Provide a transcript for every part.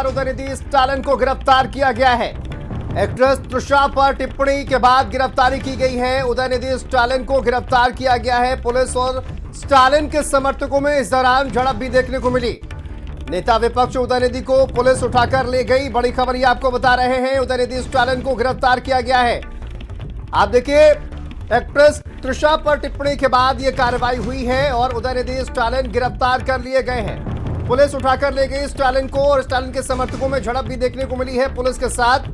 उदयनिधि स्टालिन को गिरफ्तार किया गया है। एक्ट्रेस तृषा पर टिप्पणी के बाद गिरफ्तारी की गई है। उदयनिधि स्टालिन को गिरफ्तार किया गया है। पुलिस और स्टालिन के समर्थकों में इस दौरान झड़प भी देखने को मिली। नेता विपक्ष उदयनिधि को पुलिस उठाकर ले गई। बड़ी खबर ये आपको बता रहे हैं, उदयनिधि स्टालिन को गिरफ्तार किया गया है। आप देखिए, एक्ट्रेस तृषा पर टिप्पणी के बाद यह कार्रवाई हुई है और उदयनिधि स्टालिन गिरफ्तार कर लिए गए हैं। पुलिस उठाकर ले गई स्टालिन को और स्टालिन के समर्थकों में झड़प भी देखने को मिली है पुलिस के साथ।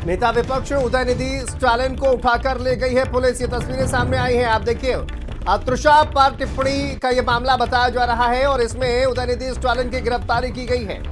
नेता विपक्ष उदयनिधि स्टालिन को उठाकर ले गई है पुलिस। ये तस्वीरें सामने आई हैं, आप देखिए। तृषा पर टिप्पणी का यह मामला बताया जा रहा है और इसमें उदयनिधि स्टालिन की गिरफ्तारी की गई है।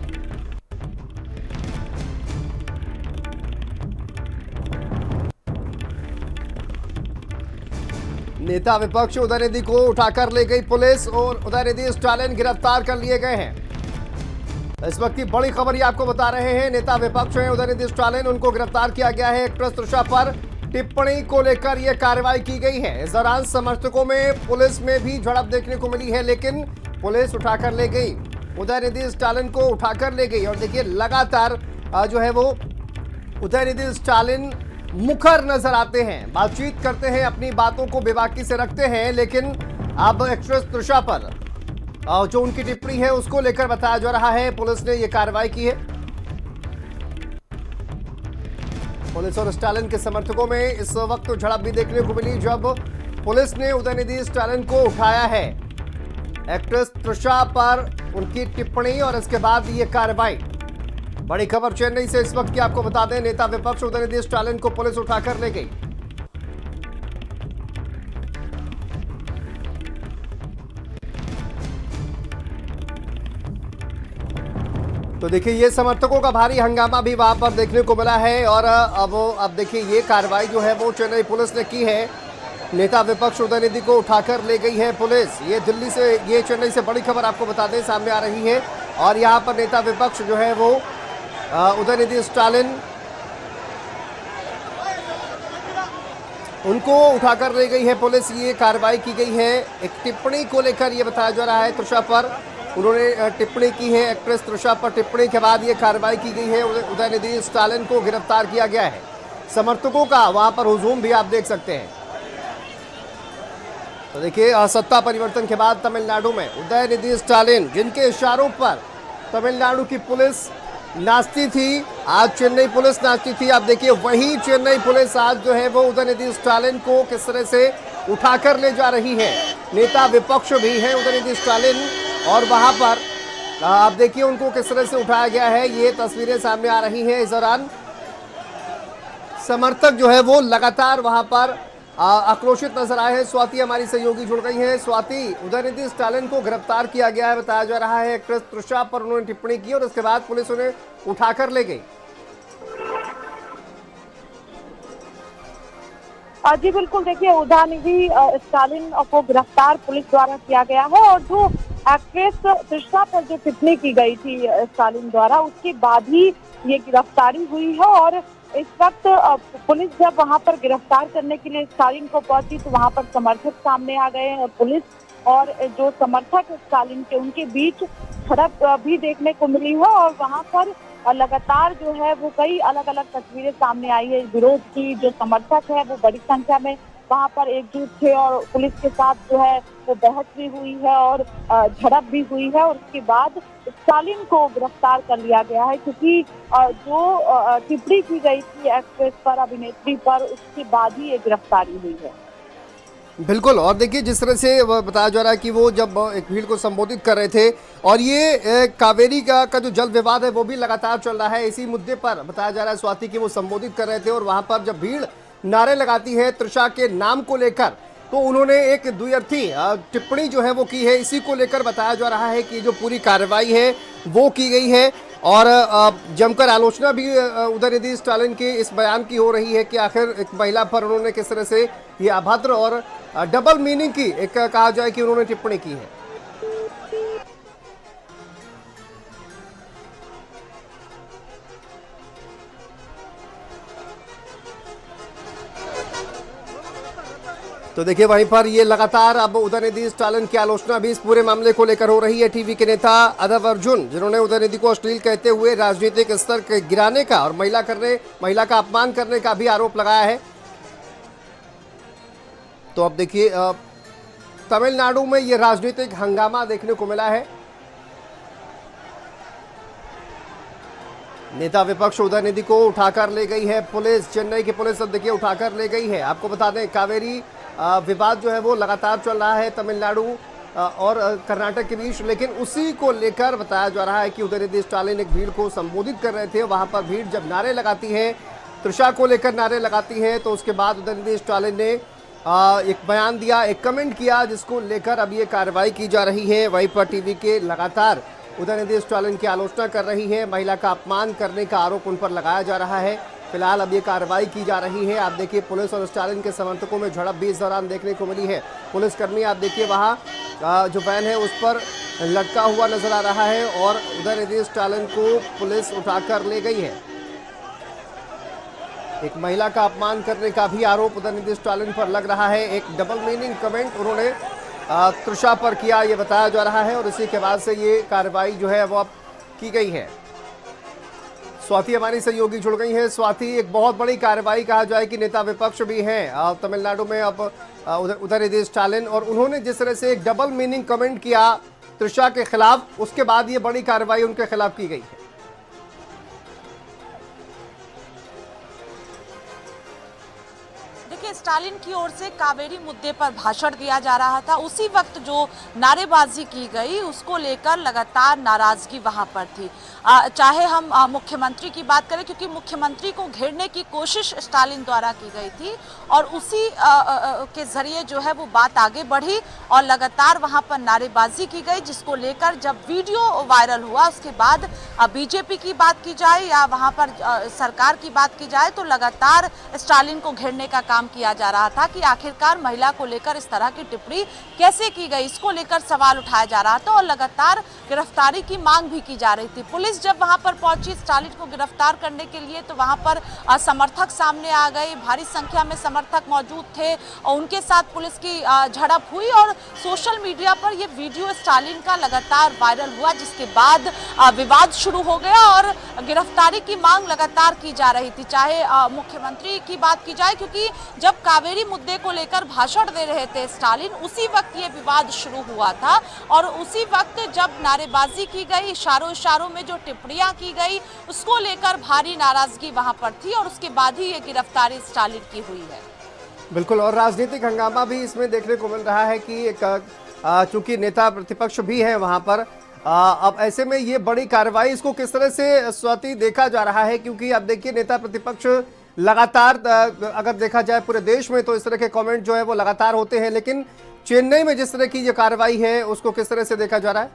नेता विपक्ष उदयनिधि को उठाकर ले गई पुलिस और उदयनिधि स्टालिन गिरफ्तार कर लिए गए हैं। इस वक्त की बड़ी खबर ये आपको बता रहे हैं, नेता विपक्ष हैं उदयनिधि स्टालिन, उनको गिरफ्तार किया गया है। एक्ट्रेस तृषा पर टिप्पणी को लेकर यह कार्रवाई की गई है। इस दौरान समर्थकों में पुलिस में भी झड़प देखने को मिली है, लेकिन पुलिस उठाकर ले गई। उदयनिधि स्टालिन को उठाकर ले गई और देखिए लगातार जो है वो उदयनिधि स्टालिन मुखर नजर आते हैं, बातचीत करते हैं, अपनी बातों को बेबाकी से रखते हैं। लेकिन अब एक्ट्रेस तृषा पर जो उनकी टिप्पणी है उसको लेकर बताया जा रहा है, पुलिस ने यह कार्रवाई की है। पुलिस और स्टालिन के समर्थकों में इस वक्त झड़प भी देखने को मिली जब पुलिस ने उदयनिधि स्टालिन को उठाया है। एक्ट्रेस तृषा पर उनकी टिप्पणी और इसके बाद ये कार्रवाई। बड़ी खबर चेन्नई से इस वक्त की आपको बता दें, नेता विपक्ष उदयनिधि स्टालिन को पुलिस उठाकर ले गई। तो देखिए, ये समर्थकों का भारी हंगामा भी वहां पर देखने को मिला है और अब देखिए ये कार्रवाई जो है वो चेन्नई पुलिस ने की है। नेता विपक्ष उदयनिधि को उठाकर ले गई है पुलिस। ये दिल्ली से, ये चेन्नई से बड़ी खबर आपको बता दें सामने आ रही है और यहाँ पर नेता विपक्ष जो है वो उदयनिधि स्टालिन, उनको उठाकर ले गई है पुलिस। ये कार्रवाई की गई है एक टिप्पणी को लेकर, ये बताया जा रहा है तृषा पर उन्होंने टिप्पणी की है। एक्ट्रेस तृषा पर टिप्पणी के बाद ये कार्रवाई की गई है। उदयनिधि स्टालिन को गिरफ्तार किया गया है। समर्थकों का वहां पर हुजूम भी आप देख सकते हैं। तो देखिए, सत्ता परिवर्तन के बाद तमिलनाडु में उदयनिधि स्टालिन, जिनके इशारों पर तमिलनाडु की पुलिस नाचती थी, आज चेन्नई पुलिस नाचती थी। आप देखिए, वही चेन्नई पुलिस आज जो है वो उदयनिधि स्टालिन को किस तरह से उठाकर ले जा रही है। नेता विपक्ष भी है उदयनिधि स्टालिन और वहां पर आप देखिए उनको किस तरह से उठाया गया है। ये तस्वीरें सामने आ रही हैं। इस दौरान समर्थक जो है वो लगातार वहां पर आक्रोशित नजर आए हैं। स्वाति हमारी सहयोगी जुड़ गई हैं। स्वाति, उदयनिधि स्टालिन को गिरफ्तार किया गया है, बताया जा रहा है एक्ट्रेस तृषा पर उन्होंने टिप्पणी की और उसके बाद पुलिस उन्हें उठाकर ले गई। जी बिल्कुल, देखिए उदयनिधि स्टालिन को गिरफ्तार पुलिस द्वारा किया गया है और जो एक्ट्रेस तृषा पर जो टिप्पणी की गई थी स्टालिन द्वारा, उसके बाद ही ये गिरफ्तारी हुई है। और इस वक्त पुलिस जब वहां पर गिरफ्तार करने के लिए स्टालिन को पहुंची तो वहां पर समर्थक सामने आ गए और पुलिस और जो समर्थक स्टालिन के उनके बीच झड़प भी देखने को मिली है। और वहां पर लगातार जो है वो कई अलग अलग तस्वीरें सामने आई है। विरोध की जो समर्थक है वो बड़ी संख्या में वहां पर एकजुट थे और पुलिस के साथ जो है वो बहस भी हुई है और झड़प भी हुई है। और उसके बाद स्टालिन को गिरफ्तार कर लिया गया है, क्योंकि जो टिप्पणी की गई थी एक्ट्रेस पर, अभिनेत्री पर, उसके बाद ही ये गिरफ्तारी हुई है। बिल्कुल, और देखिए जिस तरह से बताया जा रहा है कि वो जब एक भीड़ को संबोधित कर रहे थे और ये कावेरी का जो जल विवाद है वो भी लगातार चल रहा है। इसी मुद्दे पर बताया जा रहा है स्वाति कि वो संबोधित कर रहे थे और वहां पर जब भीड़ नारे लगाती है तृषा के नाम को लेकर, तो उन्होंने एक द्व्यर्थी टिप्पणी जो है वो की है। इसी को लेकर बताया जा रहा है कि जो पूरी कार्रवाई है वो की गई है और जमकर आलोचना भी उदयनिधि स्टालिन के इस बयान की हो रही है कि आखिर एक महिला पर उन्होंने किस तरह से ये अभद्र और डबल मीनिंग की एक कहा जाए कि उन्होंने टिप्पणी की है। तो देखिए वहीं पर ये लगातार अब उदयनिधि स्टालिन की आलोचना भी इस पूरे मामले को लेकर हो रही है। टीवी के नेता अदब अर्जुन, जिन्होंने उदयनिधि को अश्लील कहते हुए राजनीतिक स्तर के गिराने का और महिला का अपमान करने का भी आरोप लगाया है। तो अब देखिए तमिलनाडु में ये राजनीतिक हंगामा देखने को मिला है। नेता विपक्ष उदयनिधि को उठाकर ले गई है पुलिस। चेन्नई की पुलिस अब देखिए उठाकर ले गई है। आपको बता दें कावेरी विवाद जो है वो लगातार चल रहा है तमिलनाडु और कर्नाटक के बीच, लेकिन उसी को लेकर बताया जा रहा है कि उदयनिधि स्टालिन एक भीड़ को संबोधित कर रहे थे। वहां पर भीड़ जब नारे लगाती है, तृषा को लेकर नारे लगाती है, तो उसके बाद उदयनिधि स्टालिन ने एक बयान दिया, एक कमेंट किया, जिसको लेकर अब ये कार्रवाई की जा रही है। वहीं पर टीवी के लगातार उदयनिधि स्टालिन की आलोचना कर रही है। महिला का अपमान करने का आरोप उन पर लगाया जा रहा है। फिलहाल अब ये कार्रवाई की जा रही है। आप देखिए पुलिस और स्टालिन के समर्थकों में झड़प भी इस दौरान देखने को मिली है। पुलिसकर्मी आप देखिए वहाँ जो वैन है उस पर लटका हुआ नजर आ रहा है और उदयनिधि स्टालिन को पुलिस उठाकर ले गई है। एक महिला का अपमान करने का भी आरोप उदयनिधि स्टालिन पर लग रहा है। एक डबल मीनिंग कमेंट उन्होंने तृषा पर किया, ये बताया जा रहा है और इसी के बाद से ये कार्रवाई जो है वो अब की गई है। स्वाति हमारी सहयोगी जुड़ गई है। स्वाति, एक बहुत बड़ी कार्रवाई कहा जाए कि नेता विपक्ष भी हैं तमिलनाडु में अब उदयनिधि स्टालिन, और उन्होंने जिस तरह से एक डबल मीनिंग कमेंट किया तृषा के खिलाफ, उसके बाद ये बड़ी कार्रवाई उनके खिलाफ की गई है। स्टालिन की ओर से कावेरी मुद्दे पर भाषण दिया जा रहा था, उसी वक्त जो नारेबाजी की गई उसको लेकर लगातार नाराजगी वहां पर थी। चाहे हम मुख्यमंत्री की बात करें, क्योंकि मुख्यमंत्री को घेरने की कोशिश स्टालिन द्वारा की गई थी और उसी के जरिए जो है वो बात आगे बढ़ी और लगातार वहां पर नारेबाजी की गई, जिसको लेकर जब वीडियो वायरल हुआ उसके बाद बीजेपी की बात की जाए या वहां पर सरकार की बात की जाए तो लगातार स्टालिन को घेरने का काम किया जा रहा था कि आखिरकार महिला को लेकर इस तरह की टिप्पणी कैसे की गई, इसको लेकर सवाल उठाया जा रहा था और लगातार गिरफ्तारी की मांग भी की जा रही थी। पुलिस जब वहां पर पहुंची स्टालिन को गिरफ्तार करने के लिए तो वहां पर समर्थक सामने आ गए, भारी संख्या में समर्थक मौजूद थे और उनके साथ पुलिस की झड़प हुई और सोशल मीडिया पर यह वीडियो स्टालिन का लगातार वायरल हुआ, जिसके बाद विवाद शुरू हो गया और गिरफ्तारी की मांग लगातार की जा रही थी। चाहे मुख्यमंत्री की बात की जाए, क्योंकि जब कावेरी मुद्दे को लेकर भाषण दे रहे थे स्टालिन, उसी वक्त ये विवाद शुरू हुआ था और उसी वक्त जब नारेबाजी की गई, इशारों में जो टिप्पणियां की गई, उसको लेकर भारी नाराजगी वहां पर थी और उसके बाद ही ये गिरफ्तारी स्टालिन की हुई है। बिल्कुल, और राजनीतिक हंगामा भी इसमें देखने को मिल रहा है कि चूंकि नेता प्रतिपक्ष भी है वहां पर, अब ऐसे में ये बड़ी कार्रवाई, इसको किस तरह से स्वाति देखा जा रहा है? क्योंकि अब देखिए नेता प्रतिपक्ष लगातार, अगर देखा जाए पूरे देश में तो इस तरह के कमेंट जो है वो लगातार होते हैं, लेकिन चेन्नई में जिस तरह की ये कार्रवाई है उसको किस तरह से देखा जा रहा है?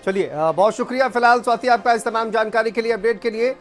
चलिए, बहुत शुक्रिया फिलहाल स्वाति आपका इस तमाम जानकारी के लिए, अपडेट के लिए।